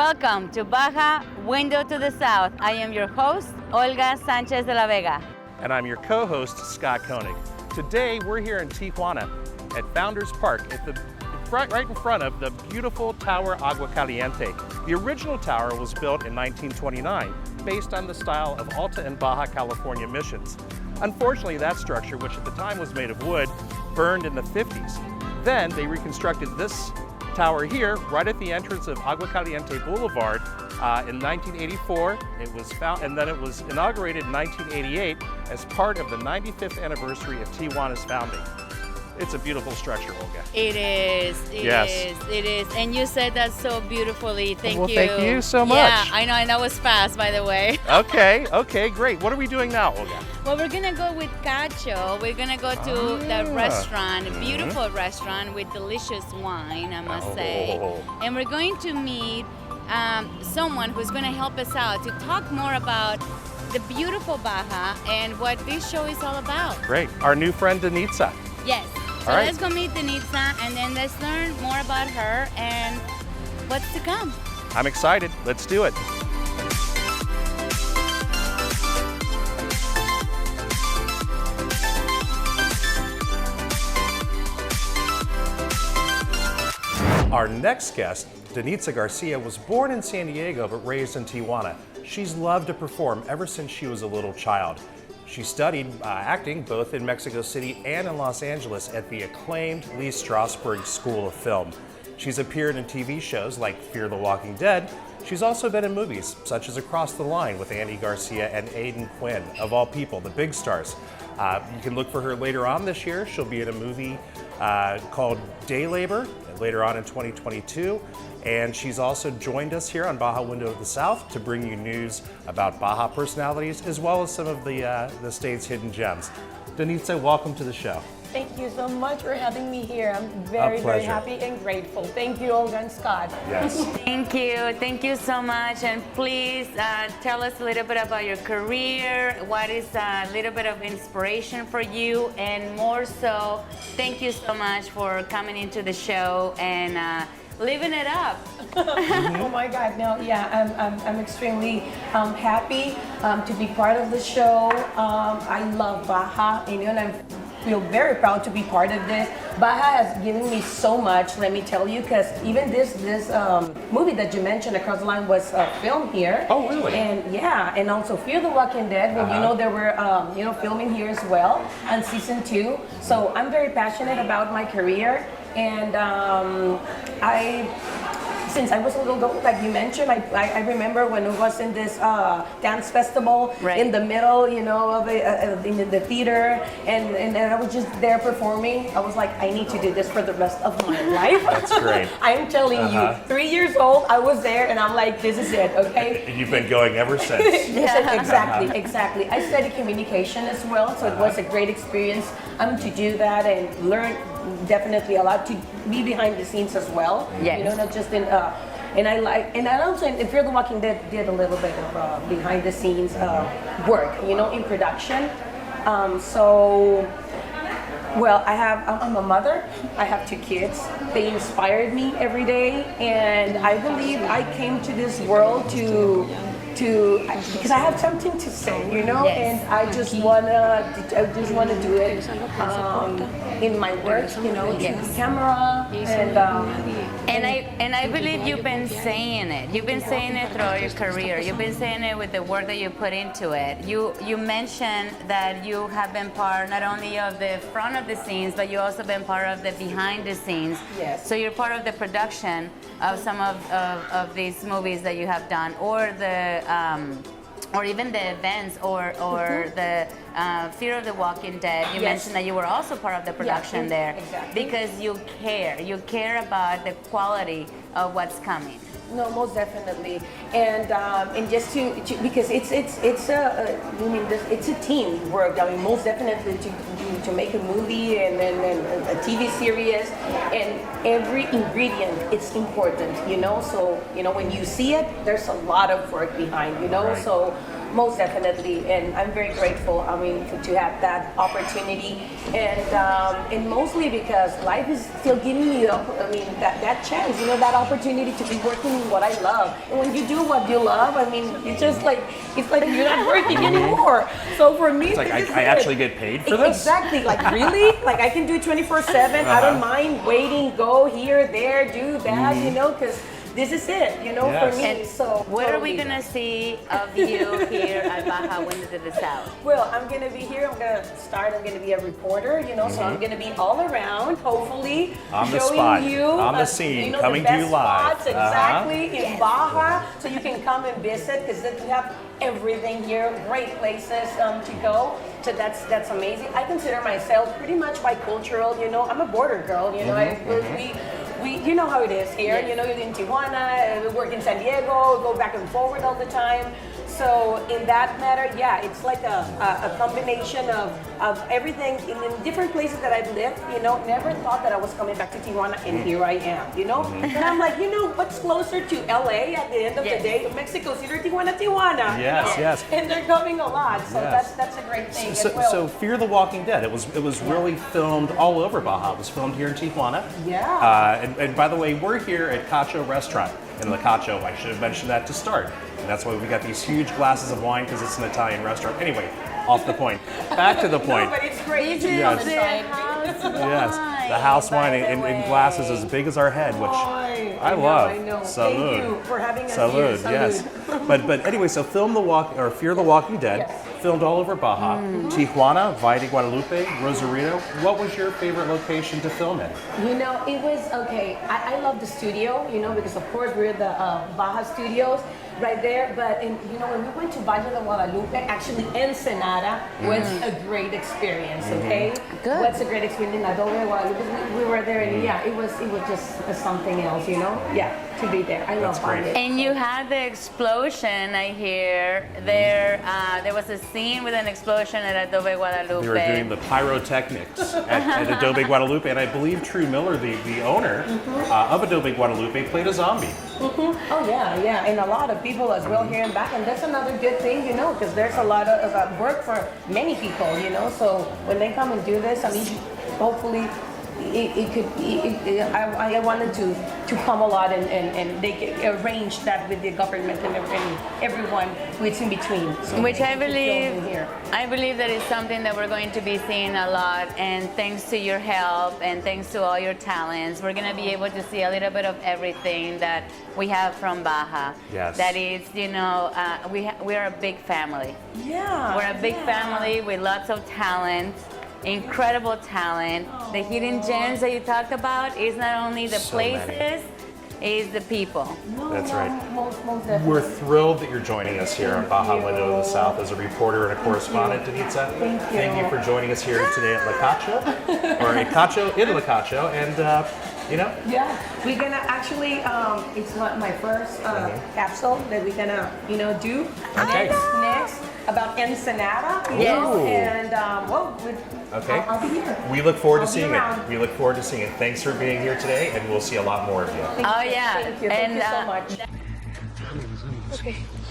Welcome to Baja Window to the South. I am your host, Olga Sanchez de la Vega. And I'm your co-host, Scott Koenig. Today, we're here in Tijuana at Founders Park right in front of the beautiful Tower Agua Caliente. The original tower was built in 1929 based on the style of Alta and Baja California missions. Unfortunately, that structure, which at the time was made of wood, burned in the 50s. Then they reconstructed this tower here, right at the entrance of Agua Caliente Boulevard in 1984. It was found, and then it was inaugurated in 1988 as part of the 95th anniversary of Tijuana's founding. It's a beautiful structure, Olga. It is. It is. And you said that so beautifully. Thank you. Thank you so much. Yeah, I know. And that was fast, by the way. Okay, great. What are we doing now, Olga? Well, we're gonna go with Cacho. We're gonna go to the restaurant, a beautiful restaurant with delicious wine, I must say. And we're going to meet someone who's gonna help us out to talk more about the beautiful Baja and what this show is all about. Great. Our new friend, Danitza. Yes. So all right. Let's go meet Danitza and then let's learn more about her and what's to come. I'm excited. Let's do it. Our next guest, Danitza Garcia, was born in San Diego but raised in Tijuana. She's loved to perform ever since she was a little child. She studied acting both in Mexico City and in Los Angeles at the acclaimed Lee Strasberg School of Film. She's appeared in TV shows like Fear the Walking Dead. She's also been in movies such as Across the Line with Andy Garcia and Aidan Quinn, of all people, the big stars. You can look for her later on this year. She'll be in a movie called Day Labor later on in 2022. And she's also joined us here on Baja Window of the South to bring you news about Baja personalities as well as some of the state's hidden gems. Danitza, welcome to the show. Thank you so much for having me here. I'm very happy and grateful. Thank you, Olga and Scott. Yes. Thank you so much. And please tell us a little bit about your career. What is a little bit of inspiration for you? And more so, thank you so much for coming into the show and living it up. Oh my God, no, yeah, I'm extremely happy to be part of the show. I love Baja, and I feel very proud to be part of this. Baja has given me so much, let me tell you, because even this movie that you mentioned, Across the Line, was filmed here. Oh, really? And yeah, and also Fear the Walking Dead, when they were filming here as well, and season 2. So I'm very passionate about my career. And since I was a little girl, like you mentioned, I remember when it was in this dance festival in the middle, of in the theater, and I was just there performing. I was like, I need to do this for the rest of my life. That's great. I'm telling you, 3 years old, I was there, and I'm like, this is it, okay? And you've been going ever since. Exactly. I studied communication as well, so it was a great experience to do that and learn definitely a lot, to be behind the scenes as well. Yes. Not just in and I also in Fear the Walking Dead did a little bit of behind the scenes work, in production. I'm a mother. I have 2 kids. They inspired me every day, and I believe I came to this world because I have something to say, Yes. and I just wanna do it in my work, to the camera, and I believe you've been saying it. You've been saying it throughout your career. You've been saying it with the work that you put into it. You mentioned that you have been part not only of the front of the scenes, but you also been part of the behind the scenes. Yes. So you're part of the production of some of these movies that you have done, or or even the events, or the Fear of the Walking Dead. You mentioned that you were also part of the production there. Exactly. Because you care about the quality of what's coming. No, most definitely, and just to because it's a team work. I mean, most definitely to make a movie and a TV series, and every ingredient it's important, So when you see it, there's a lot of work behind, Right. So most definitely, and I'm very grateful. I mean, to have that opportunity, and mostly because life is still giving me, that chance, that opportunity to be working in what I love. And when you do what you love, I mean, it's just like you're not working anymore. So for me, It's like I actually get paid for this? Exactly. Like really, like I can do 24/7. I don't mind waiting, go here, there, do that, because this is it, Yes. for me. And So what are we totally. gonna see of you here at Baja Windows of the South? Well, I'm gonna be here. I'm gonna be a reporter, so I'm gonna be all around, hopefully, On the showing spot, you on the scene, the coming to you best live. spots, exactly, in Baja, so you can come and visit because we have everything here, great places to go. So that's amazing. I consider myself pretty much bicultural. I'm a border girl. We you know how it is here. Yes. You're in Tijuana, we work in San Diego, go back and forward all the time. So in that matter, yeah, it's like a combination of everything in different places that I've lived. Never thought that I was coming back to Tijuana, and here I am. And I'm like, what's closer to LA at the end of Yes. the day? Mexico City, Tijuana. Yes. And they're coming a lot, so Yes. that's a great thing So, as well. so Fear the Walking Dead, it was really filmed all over Baja. It was filmed here in Tijuana. Yeah. And by the way, we're here at Cacho Restaurant. And the Cacho, I should have mentioned that to start. And that's why we got these huge glasses of wine, because it's an Italian restaurant. Anyway, off the point. Back to the point. No, but it's great. This is Yes. the house wine. Yes, the house by wine the in way. glasses as big as our head, which I love. I know. Salud. Thank you for having us Salud, here. yes. But anyway, so Fear the Walking Dead, Yes. filmed all over Baja. Tijuana, Valle de Guadalupe, Rosarito. What was your favorite location to film in? It was okay. I love the studio, because of course we're the Baja Studios right there. But when we went to Valle de Guadalupe, actually Ensenada was a great experience. Okay, Good. What's a great experience in Adobe de Guadalupe? We were there, and it was just something else, Yeah, to be there. I love That's great. Valle. And you had the explosion, I hear. There was a scene with an explosion at Adobe Guadalupe. They were doing the pyrotechnics at Adobe Guadalupe, and I believe True Miller, the owner of Adobe Guadalupe, played a zombie. Oh yeah, and a lot of people as well here and back, and that's another good thing, because there's a lot of work for many people, So when they come and do this, I mean, hopefully I wanted to come a lot and they can arrange that with the government and everyone who is in between. So Which they I can keep filming believe, here. that is something that we're going to be seeing a lot. And thanks to your help and thanks to all your talents, we're going to be able to see a little bit of everything that we have from Baja. Yes. That is, we are a big family. Yeah. We're a big family with lots of talent. Incredible talent. The hidden gems that you talked about is not only the So many. places, is the people. That's right. Most definitely. We're thrilled that you're joining us here on Baja Window of the South as a reporter and a correspondent, Danitza. Thank you. for joining us here today at La Cacho, or at Cacho in La Cacho, and Yeah, we're gonna actually, it's not my first capsule that we're gonna, do Okay. next about Ensenada. Yes. And Okay. I'll be here. we look forward to I'll be seeing around. it. We look forward to seeing it. Thanks for being here today, and we'll see a lot more of you. Oh yeah. Thank you And so much.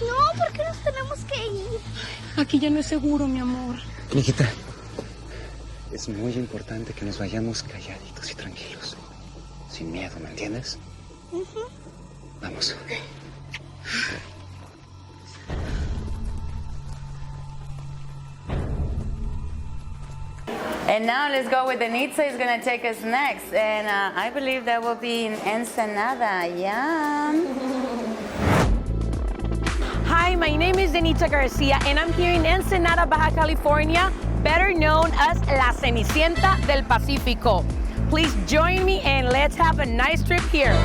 No, porque nos tenemos que ir. Aquí ya no es seguro, mi amor. Mijita, es muy importante que nos vayamos calladitos y tranquilos. Sin miedo, ¿me entiendes? Vamos. And now let's go with Danitza is gonna take us next, and I believe that will be in Ensenada. Yum. Hi, my name is Danitza Garcia, and I'm here in Ensenada, Baja California, better known as La Cenicienta del Pacífico. Please join me and let's have a nice trip here.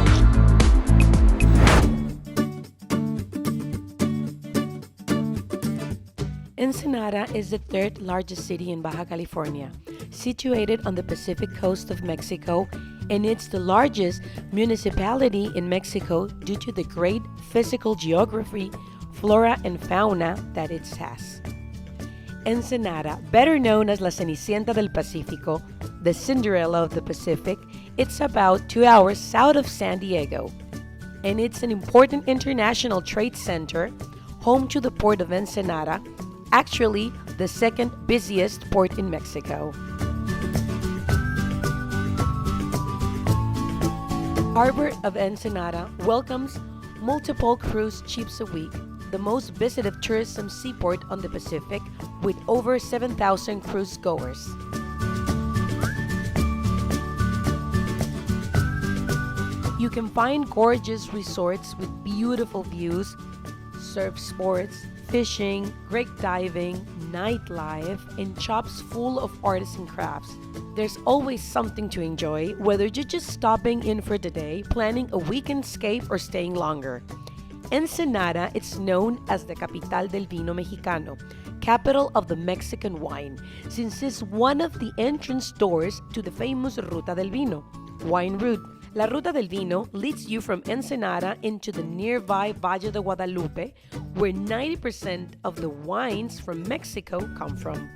Ensenada is the third largest city in Baja California, situated on the Pacific coast of Mexico, and it's the largest municipality in Mexico due to the great physical geography, flora, and fauna that it has. Ensenada, better known as La Cenicienta del Pacífico, the Cinderella of the Pacific, it's about 2 hours south of San Diego, and it's an important international trade center, home to the port of Ensenada, actually the second busiest port in Mexico. Harbor of Ensenada welcomes multiple cruise ships a week, the most visited tourism seaport on the Pacific with over 7,000 cruise goers. You can find gorgeous resorts with beautiful views, surf sports, fishing, great diving, nightlife, and shops full of artisan crafts. There's always something to enjoy, whether you're just stopping in for the day, planning a weekend escape, or staying longer. Ensenada is known as the Capital del Vino Mexicano, capital of the Mexican wine, since it's one of the entrance doors to the famous Ruta del Vino, wine route. La Ruta del Vino leads you from Ensenada into the nearby Valle de Guadalupe, where 90% of the wines from Mexico come from.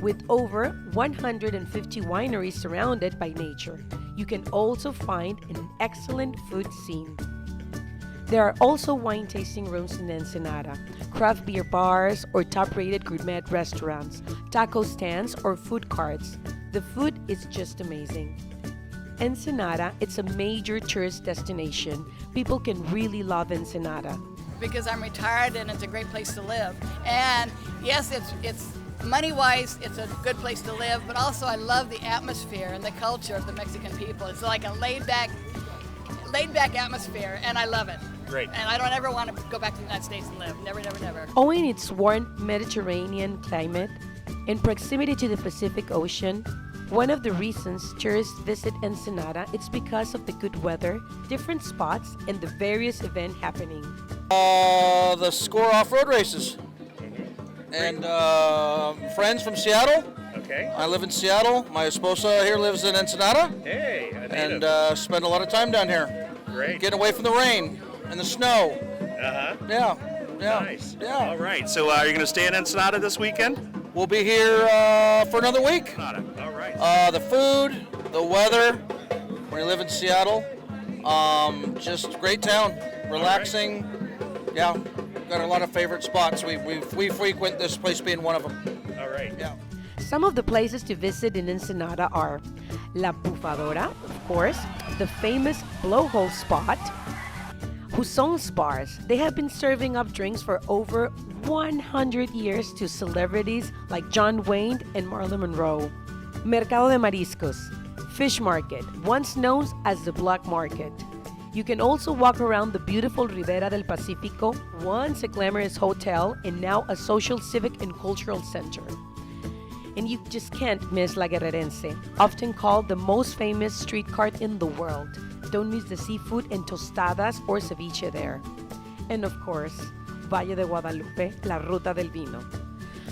With over 150 wineries surrounded by nature, you can also find an excellent food scene. There are also wine tasting rooms in Ensenada, craft beer bars or top-rated gourmet restaurants, taco stands or food carts. The food is just amazing. Ensenada, it's a major tourist destination. People can really love Ensenada. Because I'm retired and it's a great place to live. And yes, it's money-wise, it's a good place to live, but also I love the atmosphere and the culture of the Mexican people. It's like a laid-back atmosphere, and I love it. Great. And I don't ever want to go back to the United States and live. Never, never, never. Owing its warm Mediterranean climate and proximity to the Pacific Ocean, one of the reasons tourists visit Ensenada is because of the good weather, different spots, and the various events happening. The Score off-road races. And friends from Seattle. Okay. I live in Seattle. My esposa here lives in Ensenada. Hey, And spend a lot of time down here. Great. Getting away from the rain and the snow. Uh-huh. Yeah. Nice. Yeah. All right. So are you going to stay in Ensenada this weekend? We'll be here for another week. All right. The food, the weather, when you live in Seattle, just great town, relaxing. Yeah, got a lot of favorite spots. We frequent this place being one of them. All right. Yeah. Some of the places to visit in Ensenada are La Bufadora, of course, the famous blowhole spot, Huson's Bars. They have been serving up drinks for over 100 years to celebrities like John Wayne and Marilyn Monroe. Mercado de Mariscos, fish market, once known as the Black Market. You can also walk around the beautiful Ribera del Pacifico, once a glamorous hotel and now a social, civic, and cultural center. And you just can't miss La Guerrerense, often called the most famous street cart in the world. Don't miss the seafood and tostadas or ceviche there. And of course, Valle de Guadalupe, La Ruta del Vino.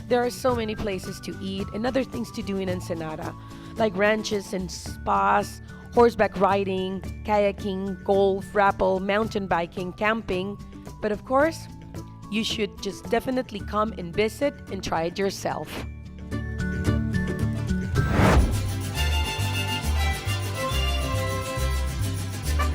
There are so many places to eat and other things to do in Ensenada, like ranches and spas, horseback riding, kayaking, golf, rappel, mountain biking, camping. But of course, you should just definitely come and visit and try it yourself.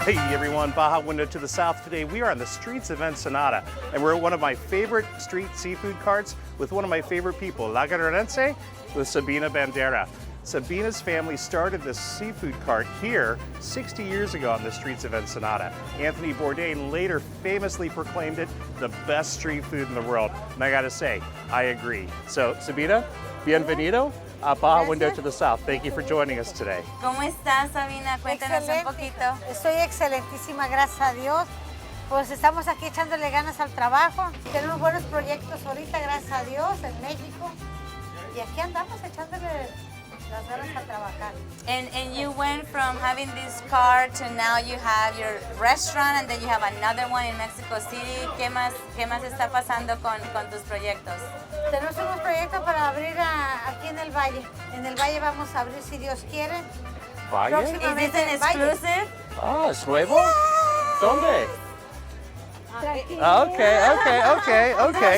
Hey everyone, Baja Window to the South. Today we are on the streets of Ensenada and we're at one of my favorite street seafood carts with one of my favorite people, La Guerrerense, with Sabina Bandera. Sabina's family started this seafood cart here 60 years ago on the streets of Ensenada. Anthony Bourdain later famously proclaimed it the best street food in the world. And I gotta say, I agree. So Sabina, bienvenido a Baja Window to the South. Thank you for joining us today. ¿Cómo estás, Sabina? Cuéntanos un poquito. Estoy excelentísima, gracias a Dios. Pues estamos aquí echándole ganas al trabajo. Tenemos buenos proyectos ahorita, gracias a Dios, en México. Y aquí andamos echándole las ganas a trabajar. And you went from having this car to now you have your restaurant and then you have another one in Mexico City. ¿Qué más está pasando con tus proyectos? Tenemos unos proyectos para abrir aquí en el Valle. En el Valle vamos a abrir, si Dios quiere. Valle? Is this an exclusive? Ah, ¿es nuevo? ¿Dónde? Okay.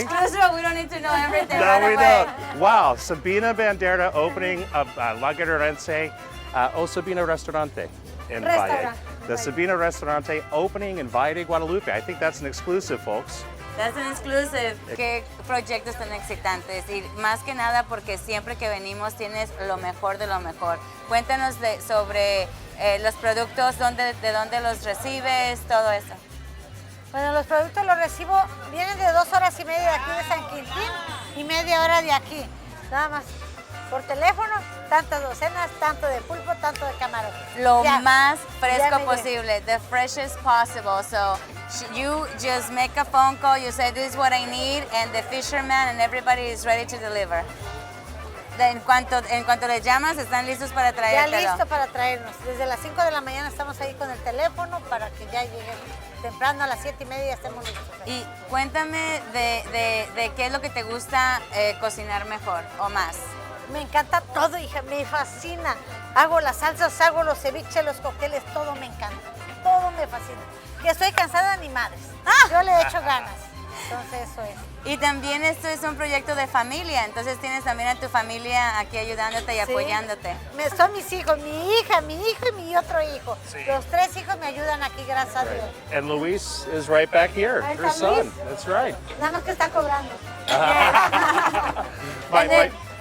Exclusive, we don't need to know everything No, right we away. don't. Wow, Sabina Bandera opening of La Guerrerense o Sabina Restaurante in Valle. The Sabina Restaurante opening in Valle de Guadalupe. I think that's an exclusive, folks. That's an exclusive. ¿Qué proyectos tan excitantes? Y más que nada porque siempre que venimos tienes lo mejor de lo mejor. Cuéntanos sobre los productos, de dónde los recibes, todo eso. Bueno, los productos los recibo, vienen de 2 horas y media de aquí de San Quintín y media hora de aquí. Nada más. Por teléfono, tantas docenas, tanto de pulpo, tanto de camarón. Lo Ya, más fresco ya me posible, the freshest possible. So you just make a phone call, you say this is what I need, and the fisherman and everybody is ready to deliver. En cuanto le llamas, están listos para traértelo. Ya listo para traernos. Desde las 5 de la mañana estamos ahí con el teléfono para que ya lleguen temprano a las 7:30 ya estemos listos. Y cuéntame de qué es lo que te gusta cocinar mejor o más. Me encanta todo, hija, me fascina. Hago las salsas, hago los ceviches, los cócteles, todo me encanta. Todo me fascina. Que estoy cansada ni madres. Yo le he hecho ganas. Entonces eso es. Y también esto es un proyecto de familia, entonces tienes también a tu familia aquí ayudándote y apoyándote. Son mis hijos, mi hija, mi hijo y mi otro hijo. Sí. Los 3 hijos me ayudan aquí, gracias a Dios. And Luis is right back here, Ahí her está son. Luis. That's right. Nada más que está cobrando.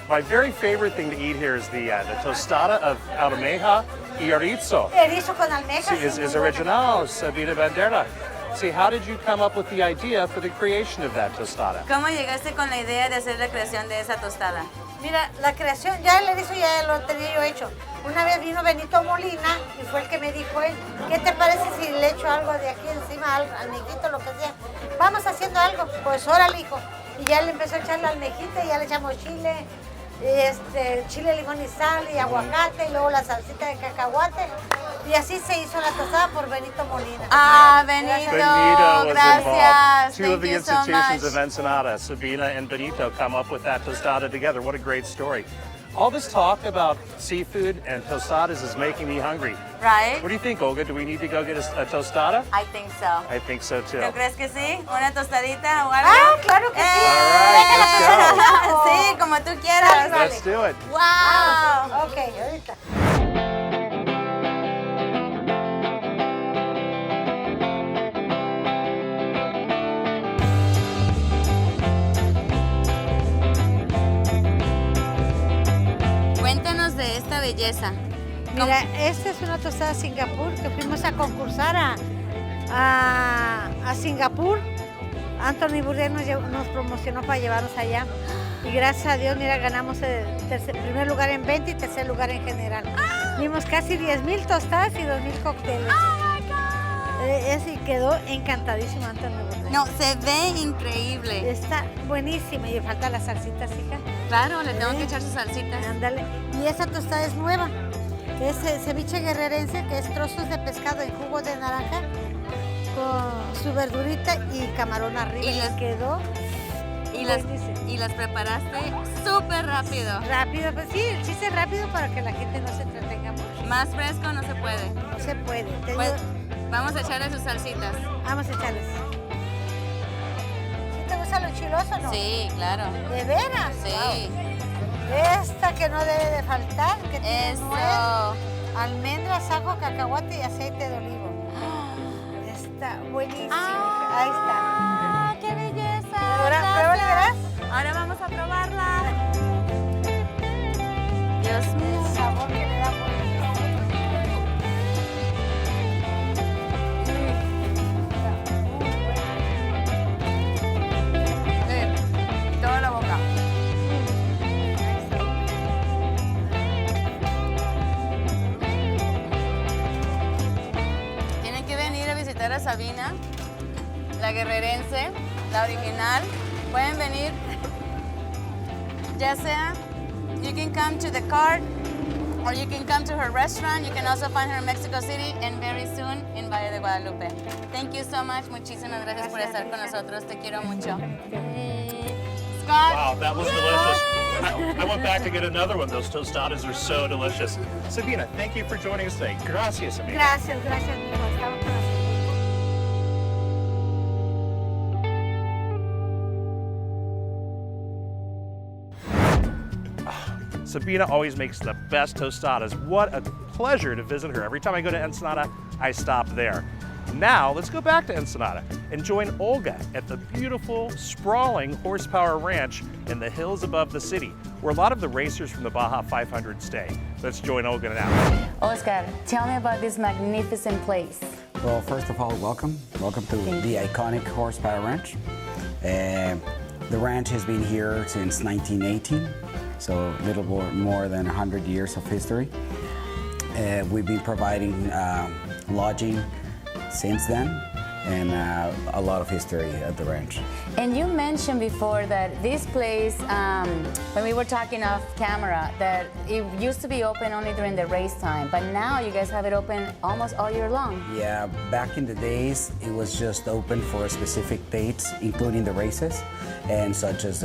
My very favorite thing to eat here is the tostada of almeja y erizo. Erizo con almejas. Sí, is original, Sabina Bandera. See, how did you come up with the idea for the creation of that tostada? ¿Cómo llegaste con la idea de hacer la creación de esa tostada? Mira, la creación, ya el erizo ya lo tenía yo hecho. Una vez vino Benito Molina y fue el que me dijo él, ¿qué te parece si le echo algo de aquí encima, almejito, lo que sea? Vamos haciendo algo, pues órale, hijo. Y ya le empezó a echar la almejita y ya le echamos chile, chile, limón y sal y aguacate y luego la salsita de cacahuate. Y así se hizo la tostada por Benito Molina. Ah, Benito, was gracias. involved. Two of the Thank you so institutions much. of Ensenada, Sabina and Benito, come up with that tostada together. What a great story. All this talk about seafood and tostadas is making me hungry. Right? What do you think, Olga? Do we need to go get a tostada? I think so. I think so too. ¿Tú crees que sí? ¿Una tostadita o algo? Ah, claro que sí. All right, let's go. Sí, como tú quieras. Let's do it. Wow. Ok, ahorita. Cuéntanos de esta belleza. Mira, esta es una tostada Singapur que fuimos a concursar a Singapur. Anthony Bourdain nos promocionó para llevarnos allá. Y gracias a Dios, mira, ganamos el primer lugar en venta y tercer lugar en general. Dimos casi 10,000 tostadas y 2,000 cócteles. Y quedó encantadísimo Anthony Bourdain. No, se ve increíble. Está buenísima y le falta las salsitas, hija. Claro, le tengo que echar sus salsitas. Ándale. Y esta tostada es nueva. Es ceviche guerrerense, que es trozos de pescado en jugo de naranja con su verdurita y camarón arriba. Y quedó buenísimo. Y las preparaste súper rápido. Rápido, pues sí, el chiste es rápido para que la gente no se entretenga mucho. Más fresco no se puede. No se puede. Pues, vamos a echarle sus salsitas. Vamos a echarles. ¿Sí te gusta lo chiloso o no? Sí, claro. ¿De veras? Sí. Wow. Esta que no debe de faltar, que tiene nuez, almendras, ajo, cacahuate y aceite de olivo. Está buenísima. Ahí está. ¡Qué belleza! ¿Pruébala, verás? Ahora vamos a probarla. Dios mío. El sabor que le da Toda la boca. Tienen que venir a visitar a Sabina, la guerrerense, la original. Pueden venir, ya sea, you can come to the cart, or you can come to her restaurant. You can also find her in Mexico City and very soon in Valle de Guadalupe. Thank you so much. Muchísimas gracias por estar con nosotros. Te quiero mucho. Scott. Wow, that was delicious. I went back to get another one. Those tostadas are so delicious. Sabina, thank you for joining us today. Gracias, Sabina. Gracias, mijo. Estamos con la Sabina always makes the best tostadas. What a pleasure to visit her. Every time I go to Ensenada, I stop there. Now, let's go back to Ensenada and join Olga at the beautiful, sprawling Horsepower Ranch in the hills above the city, where a lot of the racers from the Baja 500 stay. Let's join Olga now. Oscar, tell me about this magnificent place. Well, first of all, welcome. Welcome to the iconic Horsepower Ranch. The ranch has been here since 1918, so a little more than 100 years of history. We've been providing lodging since then, and a lot of history at the ranch. And you mentioned before that this place, when we were talking off camera, that it used to be open only during the race time, but now you guys have it open almost all year long. Yeah, back in the days, it was just open for specific dates, including the races, and such as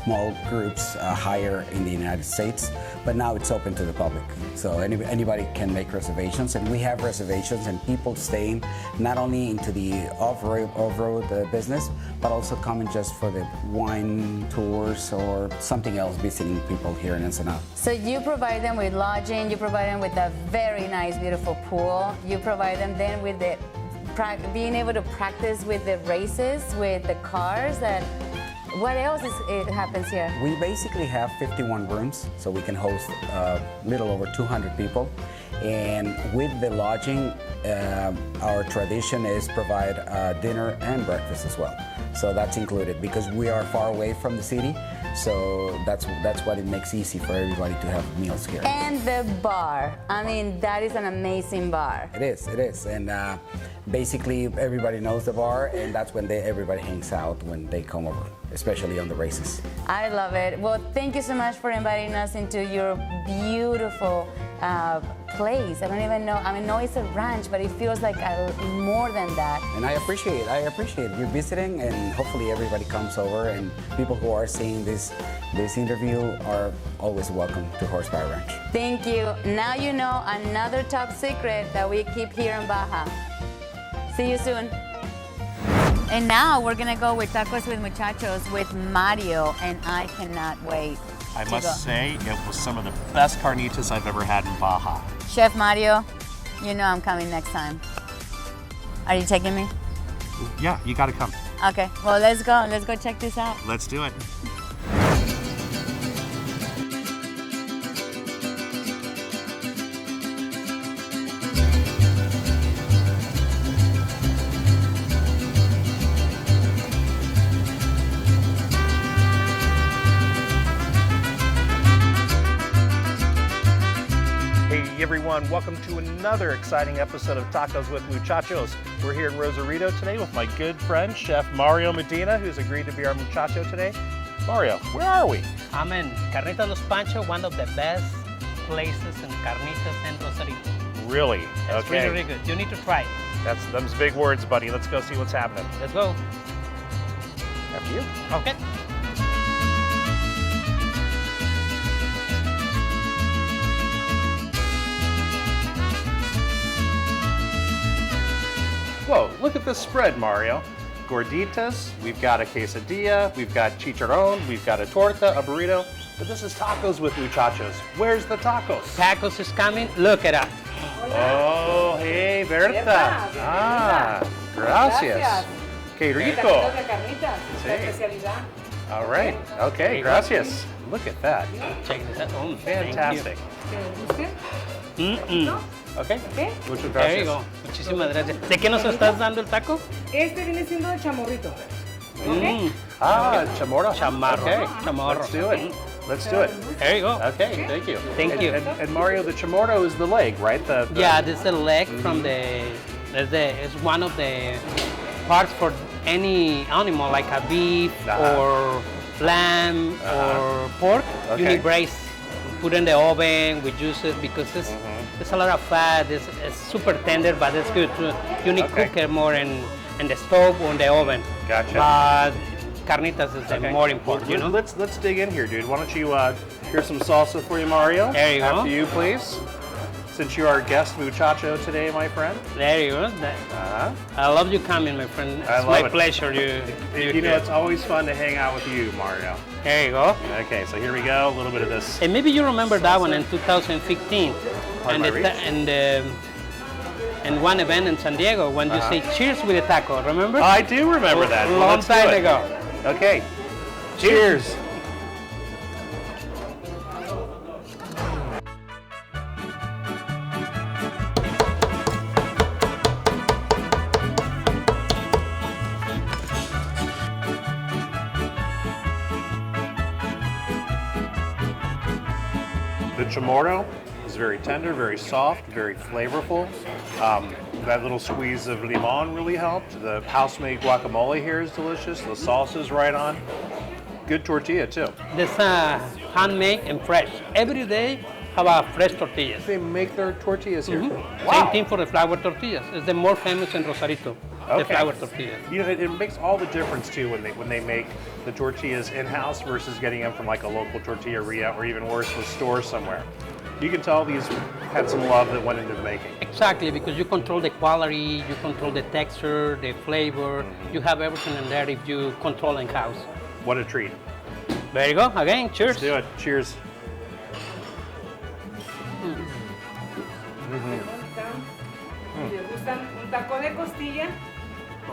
small groups higher in the United States. But now it's open to the public, so anybody can make reservations, and we have reservations and people staying not only into the off-road business, but also coming just for the wine tours or something else, visiting people here in Ensenada. So you provide them with lodging, you provide them with a very nice, beautiful pool, you provide them then with the being able to practice with the races, with the cars. What else happens here? We basically have 51 rooms, so we can host a little over 200 people. And with the lodging, our tradition is provide dinner and breakfast as well. So that's included because we are far away from the city. So that's what it makes easy for everybody to have meals here. And the bar. I mean, that is an amazing bar. It is. And basically everybody knows the bar, and that's when everybody hangs out when they come over, especially on the races. I love it. Well, thank you so much for inviting us into your beautiful place. I don't even know. I know it's a ranch, but it feels like more than that. And I appreciate it. You're visiting, and hopefully everybody comes over, and people who are seeing this interview are always welcome to Horsepower Ranch. Thank you. Now you know another top secret that we keep here in Baja. See you soon. And now we're gonna go with Tacos with Muchachos with Mario, and I cannot wait. I must say, it was some of the best carnitas I've ever had in Baja. Chef Mario, you know I'm coming next time. Are you taking me? Yeah, you gotta come. Okay, well, let's go. Let's go check this out. Let's do it. Hey everyone, welcome to another exciting episode of Tacos with Muchachos. We're here in Rosarito today with my good friend, Chef Mario Medina, who's agreed to be our muchacho today. Mario, where are we? I'm in Carnitas Los Pancho, one of the best places in carnitas in Rosarito. Really? It's okay. really good. You need to try it. That's them's big words, buddy. Let's go see what's happening. Let's go. After you. Okay. Whoa, look at this spread, Mario. Gorditas, we've got a quesadilla, we've got chicharron, we've got a torta, a burrito, but this is Tacos with Muchachos. Where's the tacos? Tacos is coming. Look at that. Oh, hey, Berta. Ah, gracias. Qué rico. Sí. All right. Okay, gracias. Look at that. Check this out. Oh, fantastic. Okay. Muchas gracias. There you go. Muchísimas gracias. ¿De qué nos estás dando el taco? Este viene siendo de chamorrito. Ah, chamorro. Chamarro. Okay. Chamorro. Let's do it. Let's do it. There you go. Okay, thank you. Thank you. And Mario, the chamorro is the leg, right? Yeah, this is the leg from the. It's one of the parts for any animal, like a beef or lamb or pork. Okay. You need braise. Put in the oven. We use it because it's a lot of fat. It's super tender, but it's good. You need to cook it more in the stove or in the oven. Gotcha. But carnitas is the more important, you know. Let's dig in here, dude. Why don't you here's some salsa for you, Mario. There you go. After you, please. Since you're our guest muchacho today, my friend. There you go. I love you coming, my friend. It's my pleasure. You know, it's always fun to hang out with you, Mario. There you go. Okay, so here we go. A little bit of this. And maybe you remember that one in 2015. in one event in San Diego when you say cheers with a taco, remember? I do remember that. Well, Long let's do time it. ago. Okay. Cheers. The chamorro is very tender, very soft, very flavorful. That little squeeze of limon really helped. The house-made guacamole here is delicious. The salsa's right on. Good tortilla too. This handmade and fresh. Every day have a fresh tortillas. They make their tortillas here. Mm-hmm. Wow. Same thing for the flour tortillas. It's the more famous in Rosarito. The Okay. flour tortillas. You know, it makes all the difference too when they make the tortillas in-house versus getting them from like a local tortilleria or even worse, a store somewhere. You can tell these had some love that went into the making. Exactly, because you control the quality, you control the texture, the flavor. You have everything in there if you control in-house. What a treat. There you go. Again, cheers. Let's do it. Cheers. ¿Les gusta un taco de costilla?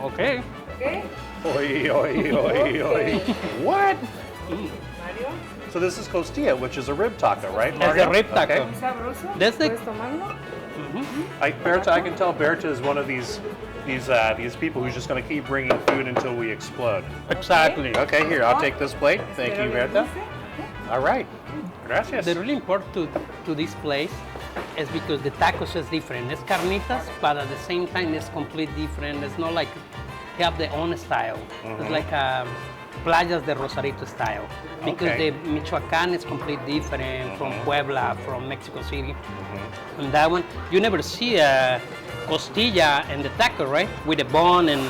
Okay. ¿Ok? Oi, oi, oi, oi. What? Mario. So this is costilla, which is a rib taco, right? It's a Mario? rib taco. Okay. Muy sabroso. That's the- ¿Puedes tomarlo? Berta, I can tell Berta is one of these people who's just going to keep bringing food until we explode. Exactly. Okay, here, I'll take this plate. Thank you, Espero Berta. les guste. All right. Gracias. The really important to this place is because the tacos is different. It's carnitas, but at the same time it's completely different. It's not like they have their own style. It's like Playas de Rosarito style. Because Okay. the Michoacan is completely different from Puebla, from Mexico City. And that one, you never see a costilla and the taco, right? With the bone and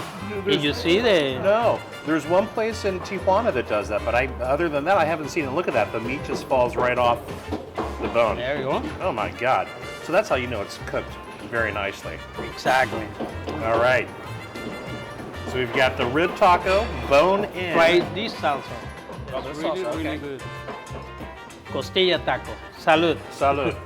you see the... No, there's one place in Tijuana that does that, but other than that, I haven't seen it. Look at that. The meat just falls right off the bone. There you go. Oh my God. So that's how you know it's cooked very nicely. Exactly. All right. So we've got the rib taco, bone in. Try this salsa. Oh, this Really, salsa, really okay. good. Costilla taco. Salud. Salud.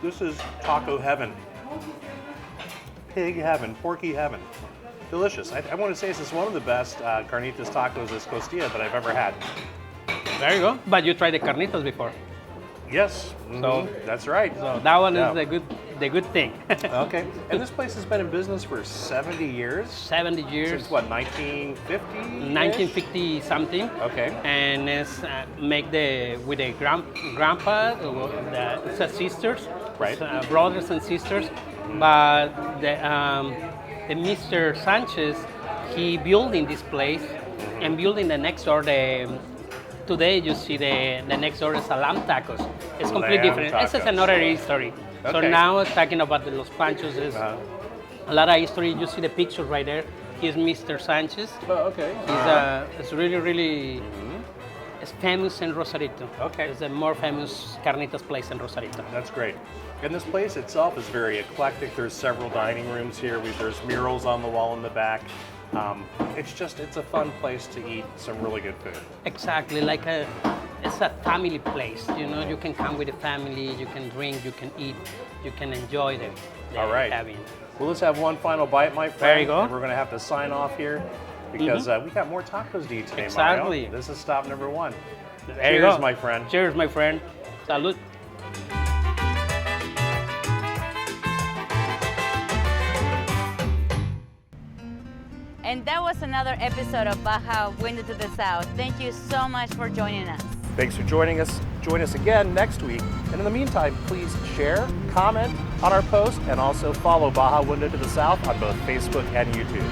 This is taco heaven. Pig heaven, porky heaven. Delicious. I want to say this is one of the best carnitas tacos as costilla that I've ever had. There you go. But you tried the carnitas before. Yes, So- that's right. So that one Yeah. is the good thing. Okay. And this place has been in business for 70 years? 70 years. Since what, 1950? 1950 something. Okay. And it's make with the grandpa, it's a sisters, Right. it's, brothers and sisters. But the Mr. Sanchez, he building this place and building the next door. Today you see the next door is a lamb tacos. It's completely Lamb different. This is tacos. another history. So Okay. now talking about the Los Panchos is a lot of history. You see the picture right there. He's Mr. Sanchez. Oh, okay. It's really it's famous in Rosarito. Okay. It's the more famous carnitas place in Rosarito. That's great. And this place itself is very eclectic. There's several dining rooms here. There's murals on the wall in the back. It's a fun place to eat some really good food. Exactly, it's a family place. You know, you can come with the family, you can drink, you can eat, you can enjoy the All right. having. Well, let's have one final bite, my friend. There you go. And we're going to have to sign off here because we got more tacos to eat today, Exactly. Mario. This is stop number 1. There you Cheers, go. my friend. Cheers, my friend. Salud. And that was another episode of Baja Window to the South. Thank you so much for joining us. Thanks for joining us. Join us again next week. And in the meantime, please share, comment on our post, and also follow Baja Window to the South on both Facebook and YouTube.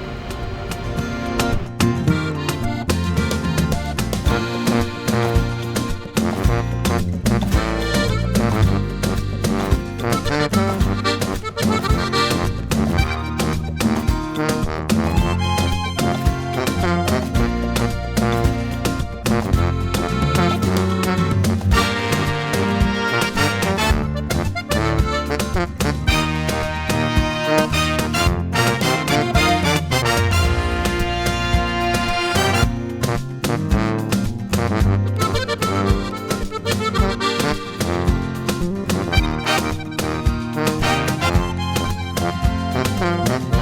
Bye.